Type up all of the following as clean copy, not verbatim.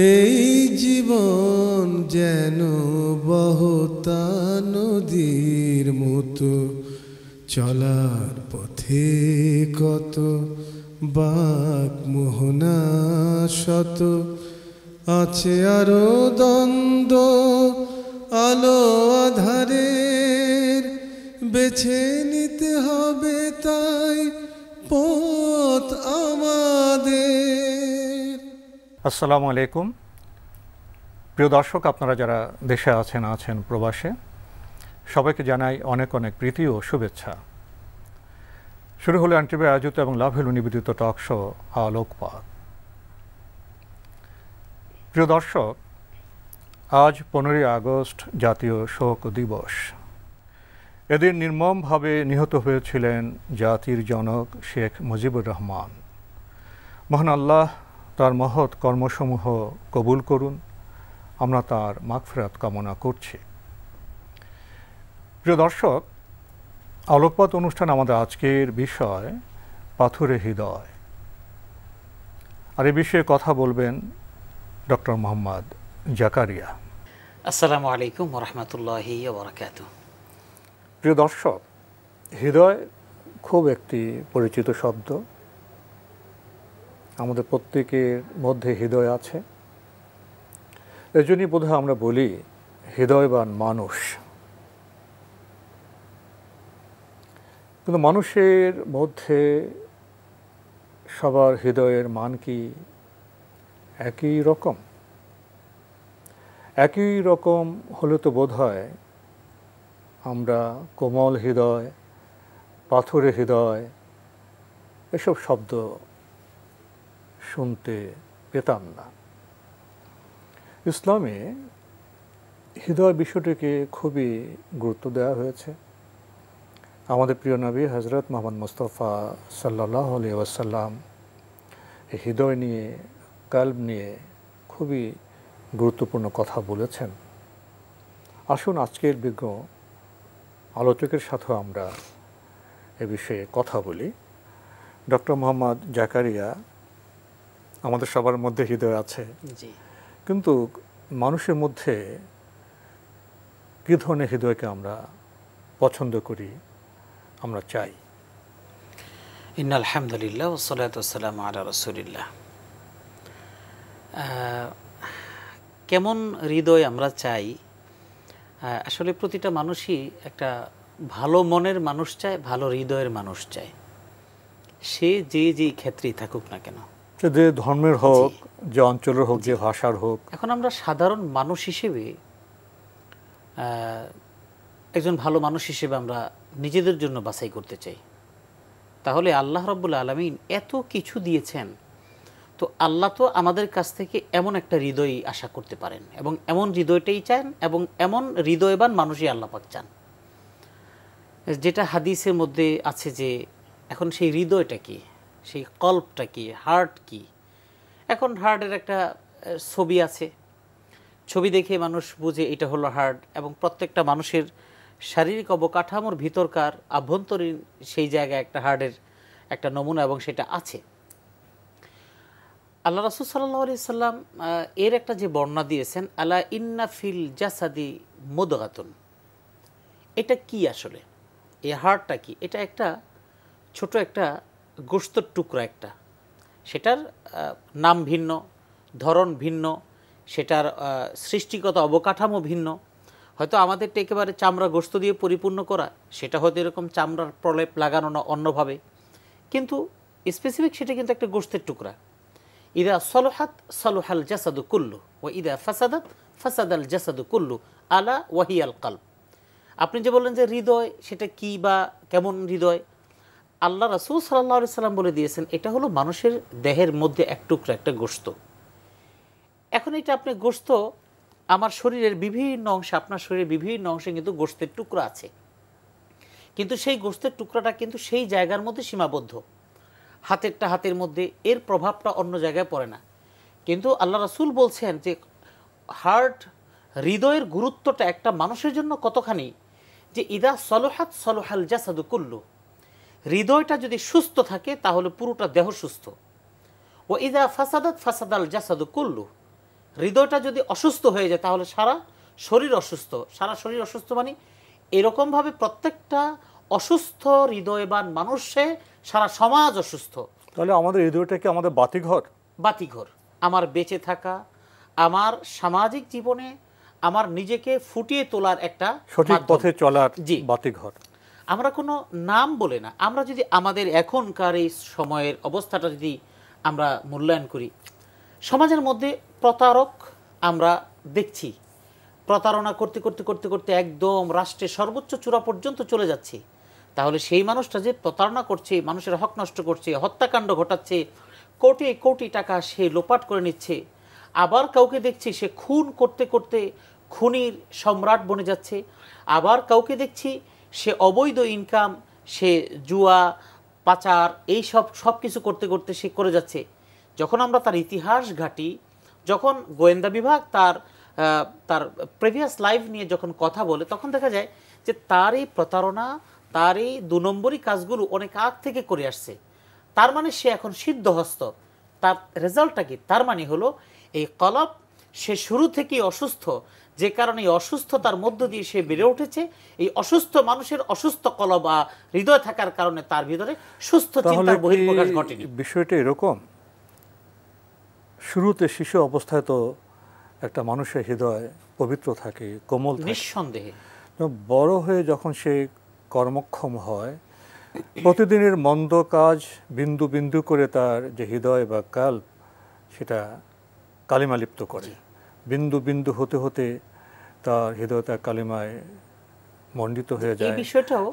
এই জীবন যেন বহতা নদীর মতো, চলার পথে কত বাক মোহনা শত, আছে আরো দ্বন্দ্ব আলো আধারের, বেছে নিতে হবে তাই পথ আমাদের। আসসালামু আলাইকুম প্রিয় দর্শক, আপনারা যারা দেশে আছেন প্রবাসে, সবাইকে জানাই অনেক অনেক প্রীতি ও শুভেচ্ছা। শুরু হলো এনটিভি আয়োজিত এবং লাভেল নিবেদিত টক শো আলোকপাত। প্রিয় দর্শক, আজ 15ই আগস্ট জাতীয় শোক দিবস। এদিন নির্মমভাবে নিহত হয়েছিলেন জাতির জনক শেখ মুজিবুর রহমান। মহান আল্লাহ তার মহৎ কর্মসমূহ কবুল করুন, আমরা তার মাগফিরাত কামনা করছি। প্রিয় দর্শক, আলোকপাত অনুষ্ঠান আমাদের আজকের বিষয় পাথুরে হৃদয়, আর এই বিষয়ে কথা বলবেন ডক্টর মোহাম্মদ জাকারিয়া। আসসালামু আলাইকুম ওয়া রাহমাতুল্লাহি ওয়া বারাকাতুহু। প্রিয় দর্শক, হৃদয় খুব একটি পরিচিত শব্দ। আমাদের প্রত্যেকের মধ্যে হৃদয় আছে, এজন্যই বোধহয় আমরা বলি হৃদয়বান মানুষ। কিন্তু মানুষের মধ্যে সবার হৃদয়ের মান কি একই রকম? একই রকম হলে তো বোধহয় আমরা কোমল হৃদয়, পাথুরে হৃদয় এসব শব্দ শুনতে পেতাম না। ইসলামে হৃদয় বিষয়টিকে খুবই গুরুত্ব দেওয়া হয়েছে। আমাদের প্রিয় নবী হযরত মুহাম্মদ মুস্তাফা সাল্লাল্লাহু আলাইহি ওয়াসাল্লাম হৃদয় নিয়ে, কলব নিয়ে খুবই গুরুত্বপূর্ণ কথা বলেছেন। আসুন আজকের বিজ্ঞ আলোচকের সাথেও আমরা এ বিষয়ে কথা বলি। ডক্টর মোহাম্মদ জাকারিয়া, আমাদের সবার মধ্যে হৃদয় আছে, কিন্তু মানুষের মধ্যে কী ধরনের হৃদয়কে আমরা পছন্দ করি, আমরা চাই? ইন্নাল হামদুলিল্লাহ ওয়া সলাতু ওয়াসসালামু আলা রাসূলিল্লাহ। কেমন হৃদয় আমরা চাই? আসলে প্রতিটা মানুষই একটা ভালো মনের মানুষ চায়, ভালো হৃদয়ের মানুষ চায়, সে যে ক্ষেত্রেই থাকুক না কেন, যে ধর্মের হোক, যে অঞ্চলের হোক, যে ভাষার হোক। এখন আমরা সাধারণ মানুষ হিসেবে, একজন ভালো মানুষ হিসেবে আমরা নিজেদের জন্য বাছাই করতে চাই। তাহলে আল্লাহ রাব্বুল আলামিন এত কিছু দিয়েছেন, তো আল্লাহ তো আমাদের কাছ থেকে এমন একটা হৃদয় আশা করতে পারেন, এবং এমন হৃদয়টাই চান, এবং এমন হৃদয়বান মানুষই আল্লাহ পাক চান, যেটা হাদিসের মধ্যে আছে যে এখন সেই হৃদয়টা কি, সেই কল্পটা কি, হার্ট কি। এখন হার্টের একটা ছবি আছে, ছবি দেখে মানুষ বুঝে এটা হলো হার্ট, এবং প্রত্যেকটা মানুষের শারীরিক অবকাঠামোর ভিতরকার আভ্যন্তরীণ সেই জায়গায় একটা হার্টের একটা নমুনা, এবং সেটা আছে। আল্লাহ রাসূল সাল্লাল্লাহু আলাইহি সাল্লাম এর একটা যে বর্ণনা দিয়েছেন, আলা ইন্না ফিল জাসাদি মুদগাতুন। এটা কি আসলে, এই হার্টটা কি? এটা একটা ছোট একটা গোশতের টুকরা একটা, সেটার নাম ভিন্ন, ধরন ভিন্ন, সেটার সৃষ্টিগত অবকাঠামো ভিন্ন। হয়তো আমাদেরটা একেবারে চামড়া গোশত দিয়ে পরিপূর্ণ করা, সেটা হয়তো এরকম চামড়ার প্রলেপ লাগানো না অন্যভাবে, কিন্তু স্পেসিফিক সেটা কিন্তু একটা গোশতের টুকরা। ইদা সলহাত সলহাল জাসাদু কুল্লু ও ইদা ফাসাদাত ফাসাদাল জাসাদু কুল্লু আলা ওয়াহিয়াল কলব। আপনি যে বললেন যে হৃদয়, সেটা কি বা কেমন হৃদয়? আল্লাহ রাসূল সাল্লাল্লাহু আলাইহি সাল্লাম বলে দিয়েছেন, এটা হলো মানুষের দেহের মধ্যে এক টুকরা, একটা গোশত। এখন এটা আপনি গোশত, আমার শরীরের বিভিন্ন অংশে, আপনার শরীরের বিভিন্ন অংশে কিন্তু গোশতের টুকরা আছে, কিন্তু সেই গোশতের টুকরাটা কিন্তু সেই জায়গার মধ্যে সীমাবদ্ধ। হাতেরটা হাতের মধ্যে, এর প্রভাবটা অন্য জায়গায় পড়ে না। কিন্তু আল্লাহ রাসূল বলছেন যে হার্ট, হৃদয়ের গুরুত্বটা একটা মানুষের জন্য কতখানি, যে ইদা সলহাত সলহাল জাসাদু কুল্লু। হৃদয়টা যদি সুস্থ থাকে তাহলে পুরোটা দেহ সুস্থ। ও ইদা ফাসাদাত ফাসাদাল জাসাদু কুল্লু। হৃদয়টা যদি অসুস্থ হয়ে যায় তাহলে সারা শরীর অসুস্থ। সারা শরীর অসুস্থ মানে এরকমভাবে প্রত্যেকটা অসুস্থ হৃদয়বান মানুষে সারা সমাজ অসুস্থ। তাহলে আমাদের হৃদয়টা কি আমাদের বাতিঘর? বাতিঘর। আমার বেঁচে থাকা, আমার সামাজিক জীবনে আমার নিজেকে ফুটিয়ে তোলার একটা সঠিক পথে চলার জি বাতিঘর। আমরা কোনো নাম বলে না, আমরা যদি আমাদের এখনকার এই সময়ের অবস্থাটা যদি আমরা মূল্যায়ন করি, সমাজের মধ্যে প্রতারক আমরা দেখছি, প্রতারণা করতে করতে করতে করতে একদম রাষ্ট্রের সর্বোচ্চ চূড়া পর্যন্ত চলে যাচ্ছে। তাহলে সেই মানুষটা যে প্রতারণা করছে, মানুষের হক নষ্ট করছে, হত্যাকাণ্ড ঘটাচ্ছে, কোটি কোটি টাকা সে লোপাট করে নিচ্ছে, আবার কাউকে দেখছি সে খুন করতে করতে খুনির সম্রাট বনে যাচ্ছে, আবার কাউকে দেখছি সে অবৈধ ইনকাম, সে জুয়া পাচার এই সব কিছু করতে করতে সে করে যাচ্ছে। যখন আমরা তার ইতিহাস ঘাঁটি, যখন গোয়েন্দা বিভাগ তার প্রিভিয়াস লাইফ নিয়ে যখন কথা বলে, তখন দেখা যায় যে তার এই প্রতারণা, তার এই 2 নম্বরই কাজগুলো অনেক আগ থেকে করে আসছে। তার মানে সে এখন সিদ্ধহস্ত। তার রেজাল্টটা কি? তার মানে হলো এই কলব সে শুরু থেকেই অসুস্থ, যে কারণে এই অসুস্থতার মধ্য দিয়ে সে বেড়ে উঠেছে। এই অসুস্থ মানুষের অসুস্থ কলব বা হৃদয় থাকার কারণে তার ভিতরে সুস্থ চিন্তার বহিঃপ্রকাশ ঘটেনি। বিষয়টা এরকম, শুরুতে শিশু অবস্থায় তো একটা মানুষের হৃদয় পবিত্র থাকে, কোমল থাকে, নিঃসন্দেহে। বড় হয়ে যখন সে কর্মক্ষম হয়, প্রতিদিনের মন্দ কাজ বিন্দু বিন্দু করে তার যে হৃদয় বা কাল্প সেটা কালিমালিপ্ত করে। বিন্দু বিন্দু হতে হতে তার হৃদয় তার কালিমায় মণ্ডিত হয়ে যায়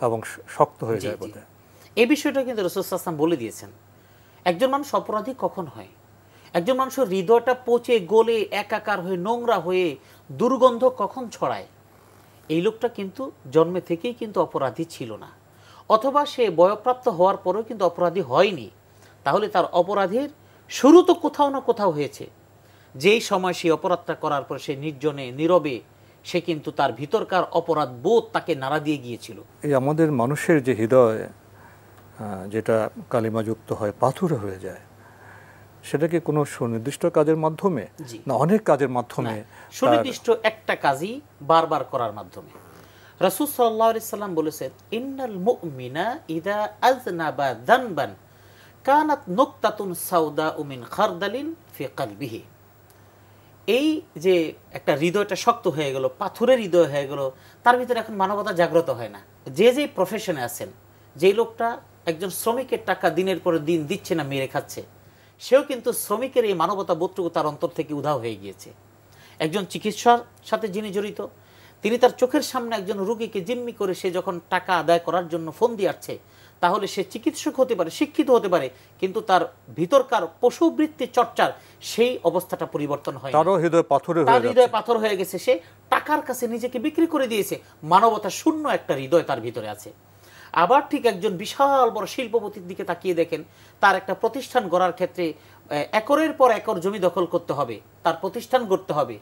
এবং শক্ত হয়ে যায় বলে। এই বিষয়টা কিন্তু রাসূল সাল্লাল্লাহু আলাইহি ওয়াসাল্লাম বলে দিয়েছেন। একজন মানুষ অপরাধী কখন হয়? একজন মানুষের হৃদয়টা পচে গলে একাকার হয়ে নোংরা হয়ে দুর্গন্ধ কখন ছড়ায়? এই লোকটা কিন্তু জন্মে থেকেই কিন্তু অপরাধী ছিল না, অথবা সে বয়প্রাপ্ত হওয়ার পরেও কিন্তু অপরাধী হয়নি। তাহলে তার অপরাধের শুরু তো কোথাও না কোথাও হয়েছে। যেই সময় সে অপরাধটা করার পর সে নির্জনে নীরবে সে কিন্তু তার ভিতরকার অপরাধ বোধ তাকে নাড়া দিয়ে গিয়েছিল। এই আমাদের মানুষের যে হৃদয় যেটা কালিমাযুক্ত হয়, পাথুরে হয়ে যায়, সেটা কি কোনো সুনির্দিষ্ট কাজের মাধ্যমে না অনেক কাজের মাধ্যমে? সুনির্দিষ্ট একটা কাজই বারবার করার মাধ্যমে। রাসূল সাল্লাল্লাহু আলাইহি সাল্লাম বলেছেন, ইন্নাল মুমিনা ইযা আযনাবা যানবান কানাত নুকতাতুন সাউদাউ মিন খারদালিন ফি কলবিহি। এই যে একটা হৃদয়টা শক্ত হয়ে গেল, পাথরের হৃদয় হয়ে গেল, তার ভিতরে এখন মানবতা জাগ্রত হয় না। যে প্রফেশনে আছেন, যে লোকটা একজন শ্রমিকের টাকা দিনের পর দিন দিচ্ছে না, মেরে খাচ্ছে, সেও কিন্তু শ্রমিকের এই মানবতা বোধটুকু তার অন্তর থেকে উধাও হয়ে গিয়েছে। একজন চিকিৎসার সাথে যিনি জড়িত, তিনি তার চোখের সামনে একজন রোগীকে জিম্মি করে সে যখন টাকা আদায় করার জন্য ফোন দিয়ে আসছে, তাহলে সে চিকিৎসক হতে পারে, শিক্ষিত হতে পারে, কিন্তু তার ভিতরকার পশুবৃত্তি চর্চার সেই অবস্থাটা পরিবর্তন হয়। তার হৃদয় পাথর হয়ে গেছে, সে টাকার কাছে নিজেকে বিক্রি করে দিয়েছে। মানবতা শূন্য একটা হৃদয় তার ভিতরে আছে। আবার ঠিক একজন বিশাল বড় শিল্পপতির দিকে তাকিয়ে দেখেন, তার একটা প্রতিষ্ঠান গড়ার ক্ষেত্রে একরের পর একর জমি দখল করতে হবে, তার প্রতিষ্ঠান গড়তে হবে,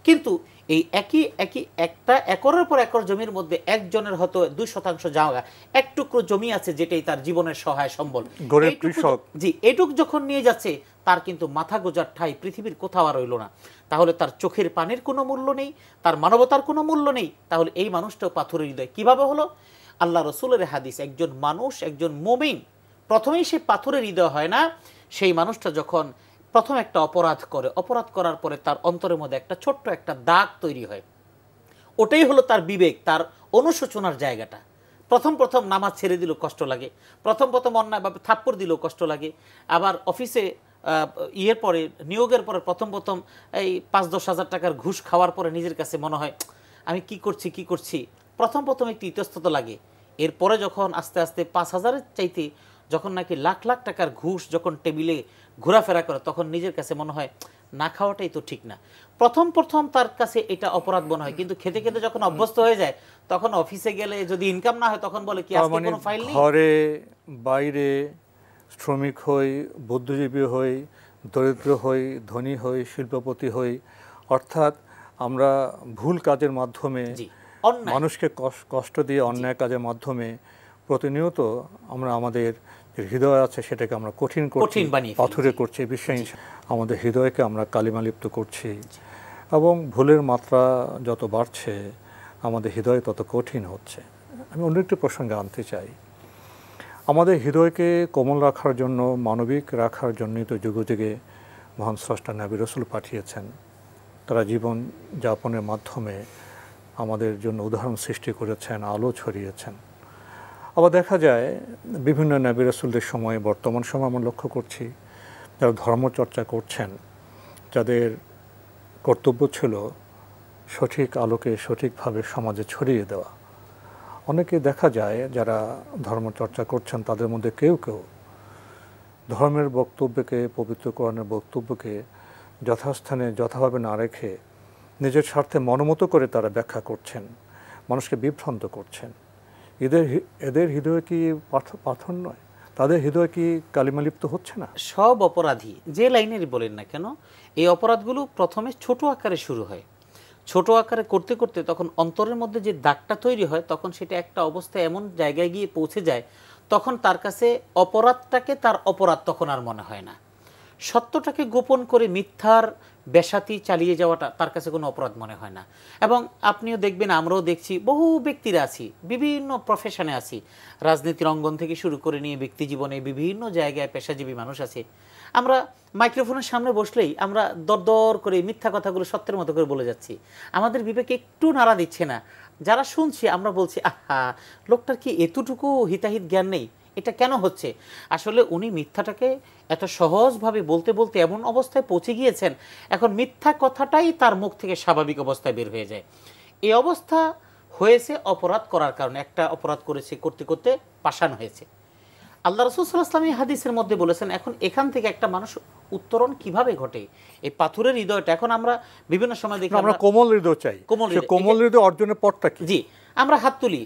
কিন্তু এই একই একটা একরের পর একর জমির মধ্যে একজনের হয়তো 2% জায়গা, এক টুকরো জমি আছে যেটাই তার জীবনের সহায় সম্বল। এটুক যখন নিয়ে যাচ্ছে, তার কিন্তু মাথা গোজার ঠাঁই পৃথিবীর কোথাও আর রইল না। তাহলে তার চোখের পানির কোনো মূল্য নেই, তার মানবতার কোনো মূল্য নেই। তাহলে এই মানুষটাও পাথরের হৃদয় কিভাবে হলো? আল্লাহ রসুলের হাদিস, একজন মানুষ, একজন মুমিন প্রথমেই সে পাথরের হৃদয় হয় না। সেই মানুষটা যখন প্রথম একটা অপরাধ করে, অপরাধ করার পরে তার অন্তরের মধ্যে একটা ছোট্ট একটা দাগ তৈরি হয়, ওটাই হলো তার বিবেক, তার অনুশোচনার জায়গাটা। প্রথম নামাজ ছেড়ে দিলেও কষ্ট লাগে, প্রথম অন্যায় বা থাপ্পড় দিলেও কষ্ট লাগে। আবার অফিসে পরে নিয়োগের পরে প্রথম এই 5-10 হাজার টাকার ঘুষ খাওয়ার পরে নিজের কাছে মনে হয় আমি কি করছি। প্রথম একটি ইতস্তত লাগে। এরপরে যখন আস্তে আস্তে 5,000-এর চাইতে যখন নাকি লাখ লাখ টাকার ঘুষ যখন টেবিলে ঘোরাফেরা করে, তখন নিজের কাছে মনে হয় না খাওয়াটাই তো ঠিক না। প্রথম তার কাছে এটা অপরাধ মনে হয়, কিন্তু খেতে খেতে যখন অভ্যস্ত হয়ে যায়, তখন অফিসে গেলে যদি ইনকাম না হয়, তখন বলে কি আজকে কোনো ফাইল নেই। ঘরে বাইরে শ্রমিক হই, বুদ্ধিজীবী হই, দরিদ্র হই, ধনী হই, শিল্পপতি হই, অর্থাৎ আমরা ভুল কাজের মাধ্যমে মানুষকে কষ্ট দিয়ে অন্যায় কাজের মাধ্যমে প্রতিনিয়ত আমরা আমাদের যে হৃদয় আছে সেটাকে আমরা কঠিন পাথরে করছি, বিশ্বাস আমাদের হৃদয়কে আমরা কালিমালিপ্ত করছি। এবং ভুলের মাত্রা যত বাড়ছে আমাদের হৃদয় তত কঠিন হচ্ছে। আমি অন্য একটি প্রসঙ্গে আনতে চাই, আমাদের হৃদয়কে কোমল রাখার জন্য, মানবিক রাখার জন্যই তো যুগে যুগে মহান স্রষ্টা নবী রাসূল পাঠিয়েছেন। তারা জীবন যাপনের মাধ্যমে আমাদের জন্য উদাহরণ সৃষ্টি করেছেন, আলো ছড়িয়েছেন। আবার দেখা যায় বিভিন্ন নবী রাসূলদের সময়, বর্তমান সময় আমরা লক্ষ্য করছি যারা ধর্মচর্চা করছেন, যাদের কর্তব্য ছিল সঠিক আলোকে সঠিকভাবে সমাজে ছড়িয়ে দেওয়া। অনেকে দেখা যায় যারা ধর্মচর্চা করছেন তাদের মধ্যে কেউ কেউ ধর্মের বক্তব্যকে, পবিত্র কোরআনের বক্তব্যকে যথাস্থানে যথাভাবে না রেখে নিজের স্বার্থে মনোমতো করে তারা ব্যাখ্যা করছেন, মানুষকে বিভ্রান্ত করছেন। এদের হৃদয়ে কি পাথর নয়? তাদের হৃদয় কি কালিমালিপ্ত হচ্ছে না? সব অপরাধী যে লাইনেরই বলেন না কেন, এই অপরাধগুলো প্রথমে ছোট আকারে শুরু হয়। ছোট আকারে করতে করতে তখন অন্তরের মধ্যে যে দাগটা তৈরি হয়, তখন সেটা একটা অবস্থায় এমন জায়গায় গিয়ে পৌঁছে যায়, তখন তার কাছে অপরাধটাকে তার অপরাধ তখন আর মনে হয় না। সত্যটাকে গোপন করে মিথ্যার বেশাতি চালিয়ে যাওয়াটা তার কাছে কোনো অপরাধ মনে হয় না। এবং আপনিও দেখবেন, আমরাও দেখছি, বহু ব্যক্তিরা আছি, বিভিন্ন প্রফেশনে আছি, রাজনীতির অঙ্গন থেকে শুরু করে নিয়ে ব্যক্তি জীবনে বিভিন্ন জায়গায় পেশাজীবী মানুষ আছে। আমরা মাইক্রোফোনের সামনে বসলেই আমরা দরদর করে মিথ্যা কথাগুলো সত্যের মতো করে বলে যাচ্ছি, আমাদের বিবেকে একটু নাড়া দিচ্ছে না। যারা শুনছি আমরা বলছি, আহা, লোকটার কি এতটুকু হিতাহিত জ্ঞান নেই, এটা কেন হচ্ছে? আসলে উনি মিথ্যাটাকে এত সহজভাবে বলতে বলতে এমন অবস্থায় পৌঁছে গিয়েছেন, এখন মিথ্যা কথাটাই তার মুখ থেকে স্বাভাবিক অবস্থায় বের হয়ে যায়। এই অবস্থা হয়েছে অপরাধ করার কারণে। একটা অপরাধ করেছে, করতে করতে পাষাণ হয়েছে। আল্লাহ রাসূল সাল্লাল্লাহু আলাইহি ওয়াসাল্লাম হাদিসের মধ্যে বলেছেন, এখন এখান থেকে একটা মানুষ উত্তরণ কিভাবে ঘটে, এই পাথরের হৃদয়টা। এখন আমরা বিভিন্ন সময় দেখি আমরা কোমল হৃদয় চাই, কোমল হৃদয় অর্জনের পথটা কি? জি, আমরা হাত তুলি,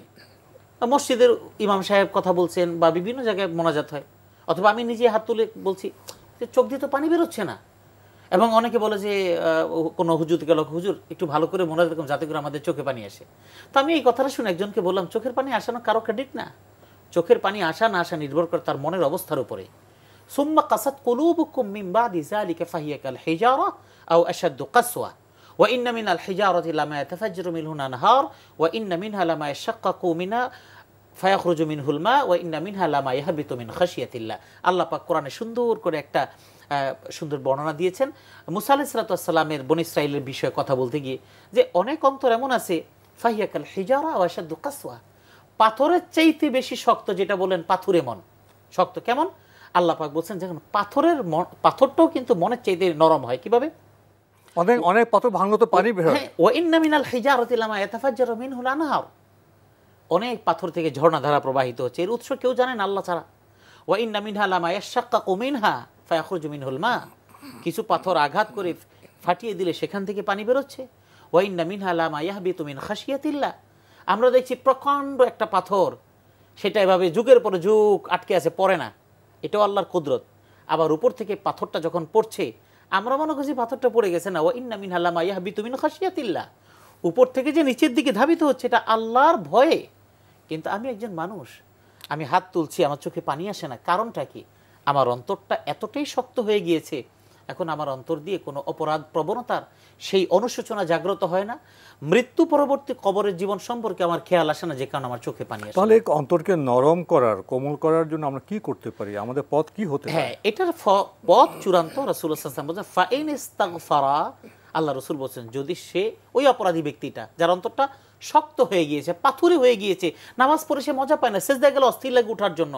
মসজিদের ইমাম সাহেব কথা বলছেন বা বিভিন্ন জায়গায় মোনাজাত হয়, অথবা আমি নিজে হাত তুলে বলছি, চোখ দিয়ে তো পানি বেরোচ্ছে না। এবং অনেকে বলে যে কোনো হুজুর গেল, হুজুর একটু ভালো করে মোনাজাত করুন যাতে করে আমাদের চোখে পানি আসে। তো আমি এই কথাটা শুনে একজনকে বললাম, চোখের পানি আসানো কারো ক্রেডিট না। চোখের পানি আসা না আসা নির্ভর করে তার মনের অবস্থার উপরে। সুম্মা কাসাত কুলুবুকুম মিন বাদি যালিকা ফাহিয়া কাল হিজারা আও আশাদ্দু কাসওয়া ওয়া ইন্না মিনাল হিজারাতি লামা ইয়াতাফাজ্জারু মিনহু আনহার ওয়া ইন্না মিনহা লামা ইয়াশাক্কাকু মিনা ফায়াখরুজু মিনহুল মা ওয়া ইন্না মিনহা লামা ইয়াহবিতু মিন খাশিয়াতিল্লাহ। আল্লাহ পাক কোরআনে সুন্দর করে একটা সুন্দর বর্ণনা দিয়েছেন মুসা আলাইহিস সালাতু ওয়াস সালামের বনী ইসরাঈলের বিষয়ে কথা বলতে গিয়ে, যে অনেক অন্তর এমন আছে, ফাহিয়া কাল হিজারা ওয়া আশাদ্দু কাসওয়া, পাথরের চাইতে বেশি শক্ত। যেটা বলেন পাথুরে মন শক্ত, কেমন? আল্লাহ পাক বলছেন যখন পাথরটাও কিন্তু মনের চাইতে নরম হয়। কিভাবে? অনেক অনেক পাথর ভাঙলে তো পানি বের হয়। ওয়া ইন্না মিনাল হিজারাতি লামা ইয়াতাফাজ্জারু মিনহুল আনহার, অনেক পাথর থেকে ঝর্ণাধারা প্রবাহিত হচ্ছে, এর উৎস কেউ জানেন আল্লাহ ছাড়া। ওয়া ইন্না মিনহা লামা ইয়াশাক্কাকু মিনহা ফায়াখরুজু মিনহুল মা, কিছু পাথর আঘাত করে ফাটিয়ে দিলে সেখান থেকে পানি বেরোচ্ছে। ওয়া ইন্না মিনহা লামা ইয়াহবিতু মিন খাশিয়াতিল্লাহ, আমরা দেখছি প্রকাণ্ড একটা পাথর, সেটা এভাবে যুগের পর যুগ আটকে আছে, পড়ে না, এটাও আল্লাহর কুদরত। আবার উপর থেকে পাথরটা যখন পড়ছে, আমরা মনে করছি পাথরটা পড়ে গেছে না, ওয়া ইন্না মিনহা লামা ইয়াহবিতু মিন খাশিয়াতিল্লাহ, উপর থেকে যে নিচের দিকে ধাবিত হচ্ছে, এটা আল্লাহর ভয়ে। কিন্তু আমি একজন মানুষ, আমি হাত তুলছি, আমার চোখে পানি আসে না, কারণটা কি? আমার অন্তরটা এতটাই শক্ত হয়ে গিয়েছে, এখন আমার অন্তর দিয়ে কোনো অপরাধ প্রবণতার সেই অনুশোচনা জাগ্রত হয় না। মৃত্যু পরবর্তী কবরের জীবন সম্পর্কে আমার খেয়াল আসে না, যে কারণে আমার চোখে পানি আসে। তাহলে অন্তরকে নরম করার, কোমল করার জন্য আমরা কি করতে পারি? আমাদের পথ কি হতে পারে? হ্যাঁ, এটার পথ চূড়ান্ত। রাসূলুল্লাহ সাল্লাল্লাহু আলাইহি ওয়াসাল্লাম বলেন, ফাইন ইস্তাগফারা, আল্লাহ রাসূল বলেন, যদি সে ওই অপরাধী ব্যক্তিটা যার অন্তরটা শক্ত হয়ে গিয়েছে, পাথুরে হয়ে গিয়েছে, নামাজ পড়ে সে মজা পায় না, সেজদায় গেলে অস্থির লাগে ওঠার জন্য,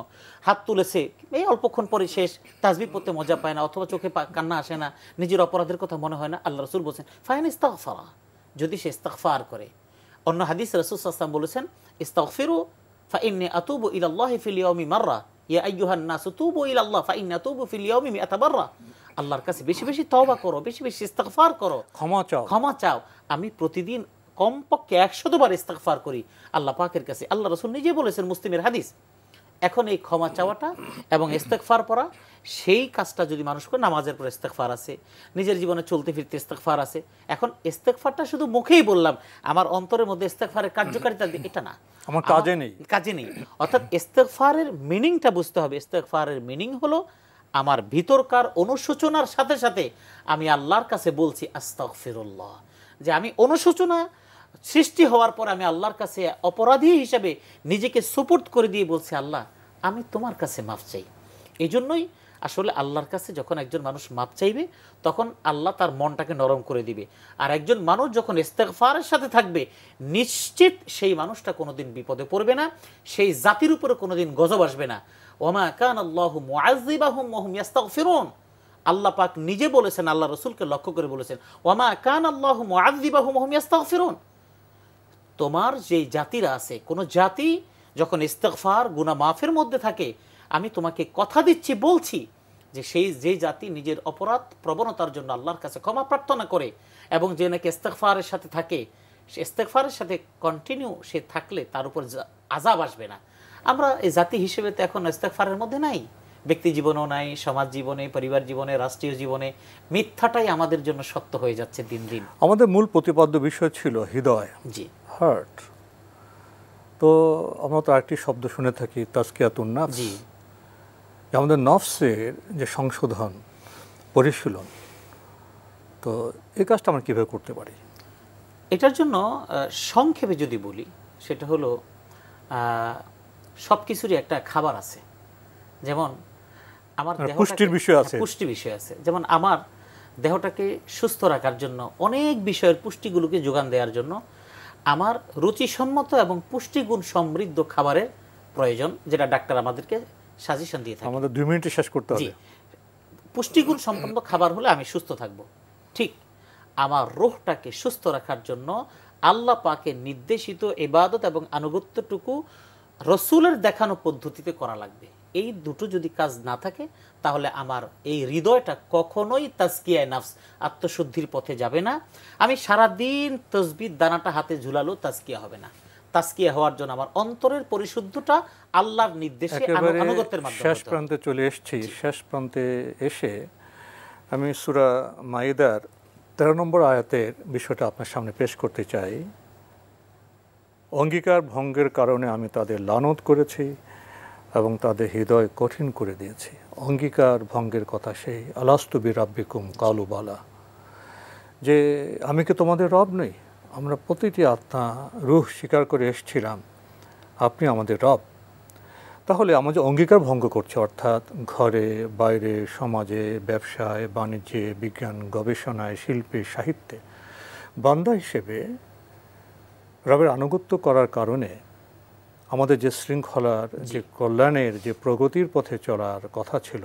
হাত তুলেছে, এই অল্পক্ষণ পরে শেষ, তাসবিহ পড়তে মজা পায় না, অথবা চোখে কান্না আসে না, নিজের অপরাধের কথা মনে হয় না, আল্লাহ রাসূল বলেন ফাইন ইস্তাগফারা, যদি সে ইস্তিগফার করে। অন্য হাদিস রাসূল সাল্লাল্লাহু আলাইহি ওয়াসাল্লাম বলেছেন, ইস্তাগফিরু ফাইন্নী আতুবু ইলাল্লাহি ফিল ইয়াউমি মাররা ইয়া আইয়ুহান নাসু তুবু ইলাল্লাহ ফাইন্নী আতুবু ফিল ইয়াউমি মিআতা মাররা, আল্লাহর কাছে বেশি বেশি তওবা করো, বেশি বেশি ইস্তিগফার করো, ক্ষমা চাও। আমি প্রতিদিন কমপক্ষে 100 বার ইস্তিগফার করি আল্লাহ পাকের কাছে, আল্লাহ রাসূল নিজে বলেছেন, মুসলিমের হাদিস। এখন এই ক্ষমা চাওয়াটা এবং ইস্তিগফার করা, সেই কাজটা যদি মানুষ করে, নামাজের পর ইস্তিগফার আছে, নিজের জীবনে চলতে ফিরতে ইস্তিগফার আছে। এখন ইস্তিগফারটা শুধু মুখেই বললাম, আমার অন্তরের মধ্যে ইস্তিগফারের কার্যকারিতা এটা না, আমার কাজে নেই। অর্থাৎ ইস্তিগফারের মিনিংটা বুঝতে হবে। ইস্তিগফারের মিনিং হলো আমার ভিতরকার অনুশোচনার সাথে সাথে আমি আল্লাহর কাছে বলছি আস্তাগফিরুল্লাহ, যে আমি অনুশোচনা সৃষ্টি হওয়ার পর আমি আল্লাহর কাছে অপরাধী হিসেবে নিজেকে সুপুর্দ করে দিয়ে বলছি, আল্লাহ আমি তোমার কাছে মাফ চাই। এই জন্যই আসলে আল্লাহর কাছে যখন একজন মানুষ মাপ চাইবে তখন আল্লাহ তার মনটাকে নরম করে দিবে। আর একজন মানুষ যখন ইস্তেগফারের সাথে থাকবে, নিশ্চিত সেই মানুষটা কোনোদিন বিপদে পড়বে না, সেই জাতির উপরে কোনোদিন গজব আসবে না। ওমা কানাল্লাহু মুআযযিবাহুম ওয়া হুম ইস্তাগফিরুন, আল্লাহ পাক নিজে বলেছেন, আল্লাহ রাসূলকে লক্ষ্য করে বলেছেন, ওমা কানাল্লাহু মুআযযিবাহুম ওয়া হুম ইস্তাগফিরুন। তোমার যেই জাতিরা আছে, কোনো জাতি যখন ইস্তেগফার গুনাহ মাফের মধ্যে থাকে, আমি তোমাকে কথা দিচ্ছি, বলছি যে সেই যে জাতি নিজের অপরাধ প্রবণতার জন্য আল্লাহর কাছে ক্ষমা প্রার্থনা করে এবং যে নাকি ইস্তেগফারের সাথে থাকে, সে ইস্তেগফারের সাথে কন্টিনিউ সে থাকলে তার উপর আযাব আসবে না। আমরা এই জাতি হিসেবে তো এখন ইস্তেগফারের মধ্যে নাই, ব্যক্তি জীবনেও নাই, সমাজ জীবনে, পরিবার জীবনে, রাষ্ট্রীয় জীবনে মিথ্যাটাই আমাদের জন্য সত্য হয়ে যাচ্ছে দিন দিন। আমাদের মূল প্রতিপাদ্য বিষয় ছিল হৃদয়, জি, হার্ট। তো আমরা তো আরেকটি শব্দ শুনে থাকি, তাজকিয়াতুন নাফস। জি, আমাদের নফসের যে সংশোধন, পরিশীলন, তো এই কাজটা আমরা কীভাবে করতে পারি? এটার জন্য সংক্ষেপে যদি বলি, সেটা হলো সব কিছুরই একটা খাবার আছে। যেমন আমার পুষ্টির বিষয় আছে, পুষ্টি বিষয় আছে। যেমন আমার দেহটাকে সুস্থ রাখার জন্য, অনেক বিষয়ের পুষ্টিগুলোকে যোগান দেওয়ার জন্য আমার রুচিসম্মত এবং পুষ্টিগুণ সমৃদ্ধ খাবারের প্রয়োজন, যেটা ডাক্তার আমাদেরকে সাজেশন দিয়ে থাকে। আমাদের 2 মিনিটে শেষ করতে হবে। পুষ্টিগুণ সম্পন্ন খাবার হলে আমি সুস্থ থাকব। ঠিক আমার রূহটাকে সুস্থ রাখার জন্য আল্লাহ পাকের নির্দেশিত ইবাদত এবং আনুগত্যটুকু রসুলের দেখানো পদ্ধতিতে করা লাগবে। এই দুটো যদি কাজ না থাকে, তাহলে আমার এই হৃদয়টা কখনোই তাজকিয়ায়ে নাফস, আত্মশুদ্ধির পথে যাবে না। আমি সারাদিন তসবির দানাটা হাতে ঝুলালো, তাজকিয়া হবে না। তাজকিয়া হওয়ার জন্য আমার অন্তরের পরিশুদ্ধতা আল্লাহর নির্দেশে আনুগত্যের মাধ্যমে। শেষ প্রান্তে চলে এসেছি। শেষ প্রান্তে এসে আমি সূরা মাইদার 13 নম্বর আয়াতের বিষয়টা আপনার সামনে পেশ করতে চাই। অঙ্গীকার ভঙ্গের কারণে আমি তাদের লানত করেছি এবং তাদের হৃদয় কঠিন করে দিয়েছি। অঙ্গীকার ভঙ্গের কথা সেই আলাস্তু বিরাব্বিকুম কালু বালা, যে আমি কি তোমাদের রব নই? আমরা প্রতিটি আত্মা রূহ স্বীকার করে এসেছিলাম আপনি আমাদের রব। তাহলে আমাদের অঙ্গীকার ভঙ্গ করছে, অর্থাৎ ঘরে, বাইরে, সমাজে, ব্যবসায়, বাণিজ্যে, বিজ্ঞান গবেষণায়, শিল্পে, সাহিত্যে বান্দা হিসেবে রবের আনুগত্য করার কারণে আমাদের যে শৃঙ্খলার, যে কল্যাণের, যে প্রগতির পথে চলার কথা ছিল,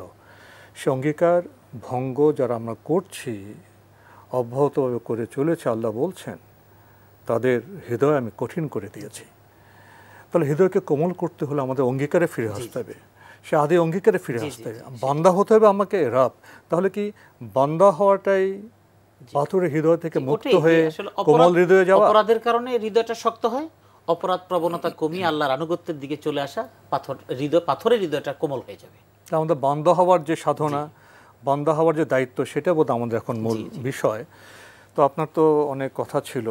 সে অঙ্গীকার ভঙ্গ যারা আমরা করছি, অব্যাহতভাবে করে চলেছে, আল্লাহ বলছেন তাদের হৃদয় আমি কঠিন করে দিয়েছি। তাহলে হৃদয়কে কোমল করতে হলে আমাদের অঙ্গীকারে ফিরে আসতে হবে, সে আদি অঙ্গীকারে ফিরে আসতে হবে। বান্দা হতে হবে আমাকে রব। তাহলে কি বান্দা হওয়াটাই পাথরের হৃদয় থেকে মুক্ত হয়ে কোমল হৃদয়ে যাওয়া? অপরাধের কারণে হৃদয়টা শক্ত হয়, অপরাধ প্রবণতা কমিয়ে আল্লাহর আনুগত্যের দিকে চলে আসা, পাথরের হৃদয়টা কোমল হয়ে যাবে। আমাদের বান্দা হওয়ার যে সাধনা, বান্দা হওয়ার যে দায়িত্ব, সেটা বোধ আমাদের এখন মূল বিষয়। তো আপনার তো অনেক কথা ছিল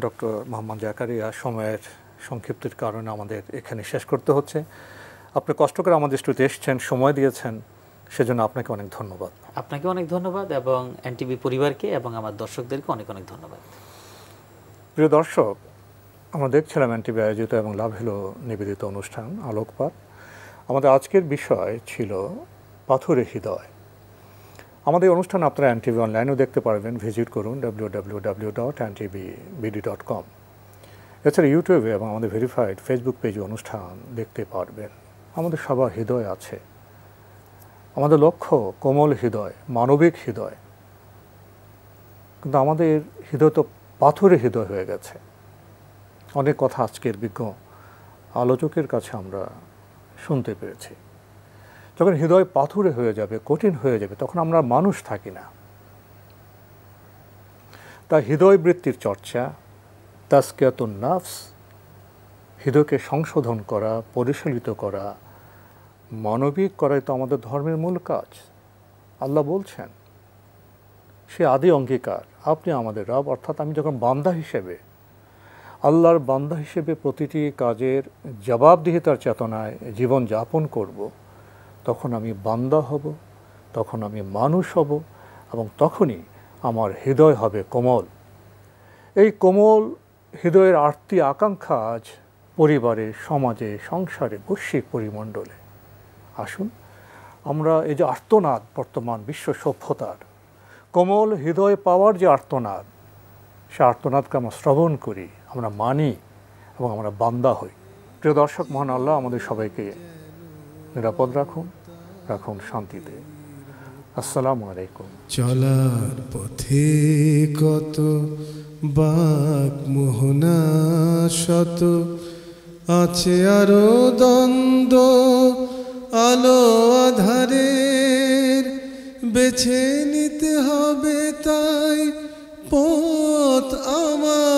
ডক্টর মোহাম্মদ জাকারিয়া, সময়ের সংক্ষিপ্তির কারণে আমাদের এখানে শেষ করতে হচ্ছে। আপনি কষ্ট করে আমাদের স্টুডিওতে এসেছেন, সময় দিয়েছেন, সেজন্য আপনাকে অনেক ধন্যবাদ। আপনাকে অনেক ধন্যবাদ এবং এনটিভি পরিবারকে এবং আমার দর্শকদেরকে অনেক অনেক ধন্যবাদ। প্রিয় দর্শক, আমরা দেখছিলাম এনটিভি আয়োজিত এবং লাভেলো নিবেদিত অনুষ্ঠান আলোকপাত। আমাদের আজকের বিষয় ছিল পাথরের হৃদয়। আমাদের অনুষ্ঠান আপনারা এনটিভি অনলাইনেও দেখতে পারবেন, ভিজিট করুন www.ntvbd.com। এছাড়া ইউটিউবে এবং আমাদের ভেরিফাইড ফেসবুক পেজে অনুষ্ঠান দেখতে পারবেন। আমাদের সবার হৃদয় আছে, আমাদের লক্ষ্য কোমল হৃদয়, মানবিক হৃদয়, কিন্তু আমাদের হৃদয় তো পাথরের হৃদয় হয়ে গেছে। অনেক কথা আজকের বিজ্ঞ আলোচকের কাছে আমরা শুনতে পেরেছি। যখন হৃদয় পাথুরে হয়ে যাবে, কঠিন হয়ে যাবে, তখন আমরা মানুষ থাকি না। তাই হৃদয় বৃত্তির চর্চা, তাজকিয়াতুন নাফস, হৃদয়কে সংশোধন করা, পরিশীলিত করা, মানবিক করাই তো আমাদের ধর্মের মূল কাজ। আল্লাহ বলছেন সে আদি অঙ্গীকার আপনি আমাদের রব, অর্থাৎ আমি যখন বান্দা হিসেবে, আল্লাহর বান্দা হিসেবে প্রতিটি কাজের জবাবদিহিতার চেতনায় জীবন যাপন করব, তখন আমি বান্দা হব, তখন আমি মানুষ হব এবং তখনই আমার হৃদয় হবে কোমল। এই কোমল হৃদয়ের আরতি আকাঙ্ক্ষা আজ পরিবারে, সমাজে, সংসারে, বৈশ্বিক পরিমণ্ডলে। আসুন আমরা এই যে আর্তনাদ, বর্তমান বিশ্ব সভ্যতার কোমল হৃদয় পাওয়ার যে আর্তনাদ, সে আর্তনাদকে আমরা শ্রবণ করি, আমরা মানি এবং আমরা বান্দা হই। প্রিয় দর্শক, মহান আল্লাহ আমাদের সবাইকে নিরাপদ রাখুন, রাখুন শান্তিতে। আসসালামু আলাইকুম। চলার পথে কত বাক মোহনা শত, আছে আরো দ্বন্দ্ব আলো আধারের, বেছে নিতে হবে তাই পথ আমার